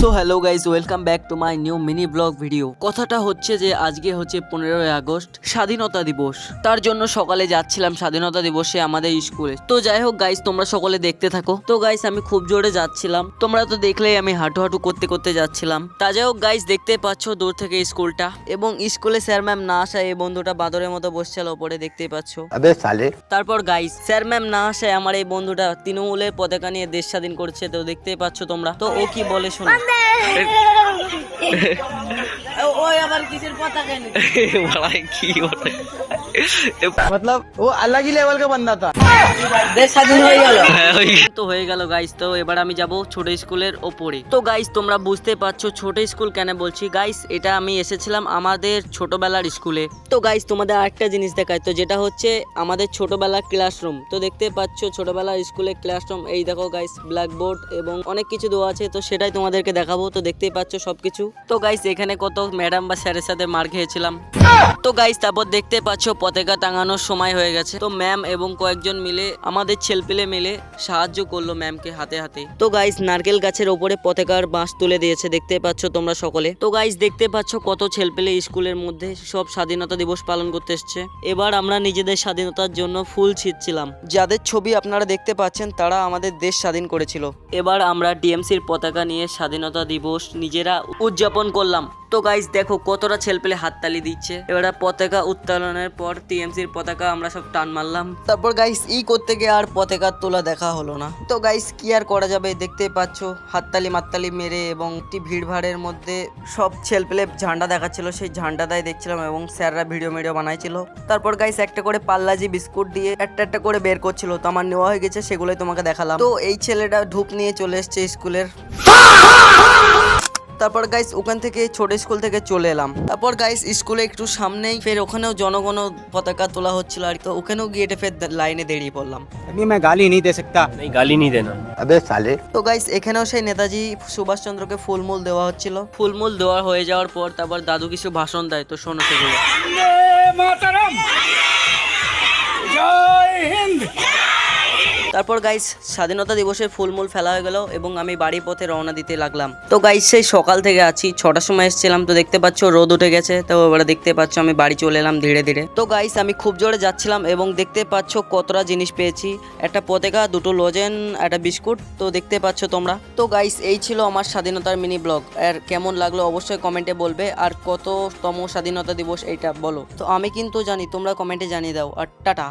So hello guys, welcome back to my new mini blog video. কথাটা হচ্ছে যে আজকে হচ্ছে 15ই আগস্ট, স্বাধীনতা দিবস। তার জন্য সকালে যাচ্ছিলাম স্বাধীনতা দিবসে আমাদের স্কুলে। তো যাই হোক গাইজ, তোমরা সকলে দেখতে থাকো। তো গাইজ আমি খুব জোরে যাচ্ছিলাম, তোমরা তো দেখলেই আমি হাঁটু হাঁটু করতে করতে যাচ্ছিলাম। তা যাই হোক গাইজ, দেখতে পাচ্ছ দূর থেকে স্কুলটা, এবং স্কুলে স্যার ম্যাম না আসায় এই বন্ধুটা বাদরের মতো বসছিল ওপরে, দেখতেই পাচ্ছ। তারপর গাইজ স্যার ম্যাম না আসায় আমার এই বন্ধুটা তৃণমূলের পতাকা নিয়ে দেশ স্বাধীন করছে, তো দেখতেই পাচ্ছ তোমরা। তো ও কি বলে শোনো। ওই আবার কিসের পতাকা নিয়ে কি বলে, मतलब वो अलग ही लेवल का बंदा था। দেশ স্বাধীন হয়ে গেল। তো হয়ে গেল গাইস। তো এবার আমি যাব ছোট স্কুলের ওপরে। তো গাইস তোমরা বুঝতে পারছো ছোট স্কুল কেন বলছি। গাইস এটা আমি এসেছিলাম আমাদের ছোটবেলার স্কুলে। তো গাইস তোমাদের আরেকটা জিনিস দেখায়, তো যেটা হচ্ছে আমাদের ছোটবেলার ক্লাসরুম। তো দেখতে পাচ্ছ ছোটবেলার স্কুলে ক্লাসরুম, এই দেখো গাইস ব্ল্যাকবোর্ড এবং অনেক কিছু দেওয়া আছে, তো সেটাই তোমাদেরকে দেখাবো। তো দেখতেই পাচ্ছ সবকিছু। তো গাইস এখানে কত ম্যাডাম বা স্যারের সাথে মার খেয়েছিলাম। তো গাইস তারপর দেখতে পাচ্ছ পতাকা টাঙানোর সময় হয়ে গেছে। তো ম্যাম এবং কয়েকজন মিলে আমাদের ছেলেপেলে মিলে সাহায্য করলো ম্যামকে হাতে হাতে। তো গাইস নারকেল গাছের ওপরে পতাকার বাঁশ তুলে দিয়েছে, দেখতে পাচ্ছ তোমরা সকলে। তো গাইস দেখতে পাচ্ছ কত ছেলেপেলে স্কুলের মধ্যে সব স্বাধীনতা দিবস পালন করতে এসছে। এবার আমরা নিজেদের স্বাধীনতার জন্য ফুল ছিঁড়ছিলাম। যাদের ছবি আপনারা দেখতে পাচ্ছেন তারা আমাদের দেশ স্বাধীন করেছিল। এবার আমরা টিএমসির পতাকা নিয়ে স্বাধীনতা দিবস নিজেরা উদযাপন করলাম। তো গাইস দেখো কতটা ছেলেপেলে হাততালি দিচ্ছে। এবার পতাকা উত্তোলনের পর টিএমসির পতাকা আমরা সব টান মারলাম। তারপর গাইস করতে গিয়ে আর পতাকা তোলা দেখা হলো না। তো গাইস কি আর করা যাবে, দেখতে পাচ্ছ হাততালি মাততালি মেরে এবং একটি ভিড়ভাড়ের মধ্যে সব ছেলেপেলে ঝান্ডা দেখাচ্ছিল, সেই ঝান্ডাটাই দেখছিলাম এবং স্যাররা ভিডিও বানাইছিল। তারপর গাইস একটা করে পাল্লাজি বিস্কুট দিয়ে একটা একটা করে বের করছিল, তো আমার নেওয়া হয়ে গেছে, সেগুলোই তোমাকে দেখালাম। তো এই ছেলেটা ধূপ নিয়ে চলে এসছে স্কুলের। তারপর গাইস ওখান থেকে ছোট স্কুল থেকে চলে এলাম। তারপর গাইস স্কুলে একটু সামনেই ফের ওখানেও জনগণ পতাকা তোলা হচ্ছিল, আর তো ওখানেও গিয়ে ফের লাইনে দাঁড়িয়ে পড়লাম। अभी मैं गाली नहीं दे सकता। नहीं गाली नहीं देना। अबे साले। তো গাইস এখানেও সেই নেতাজি সুভাষচন্দ্রকে ফুলমূল দেওয়া হচ্ছিল। ফুলমূল দেওয়া হয়ে যাওয়ার পর তারপর দাদু কিছু ভাষণ দেয়, তো শোনো সেগুলো। তারপর গাইস স্বাধীনতা দিবসের ফুলমূল ফেলা হয়ে গেল এবং আমি বাড়ির পথে রওনা দিতে লাগলাম। তো গাইস সেই সকাল থেকে আছি, 6টার সময় এসেছিলাম। তো দেখতে পাচ্ছ রোদ উঠে গেছে, তো এবারে দেখতে পাচ্ছ আমি বাড়ি চলে এলাম ধীরে ধীরে। তো গাইস আমি খুব জোরে যাচ্ছিলাম এবং দেখতে পাচ্ছ কতটা জিনিস পেয়েছি, একটা পতাকা, দুটো লজেন, একটা বিস্কুট। তো দেখতে পাচ্ছ তোমরা। তো গাইস এই ছিল আমার স্বাধীনতার মিনি ব্লগ। আর কেমন লাগলো অবশ্যই কমেন্টে বলবে, আর কততম স্বাধীনতা দিবস এইটা বলো। তো আমি কিন্তু জানি, তোমরা কমেন্টে জানিয়ে দাও। আর টাটা।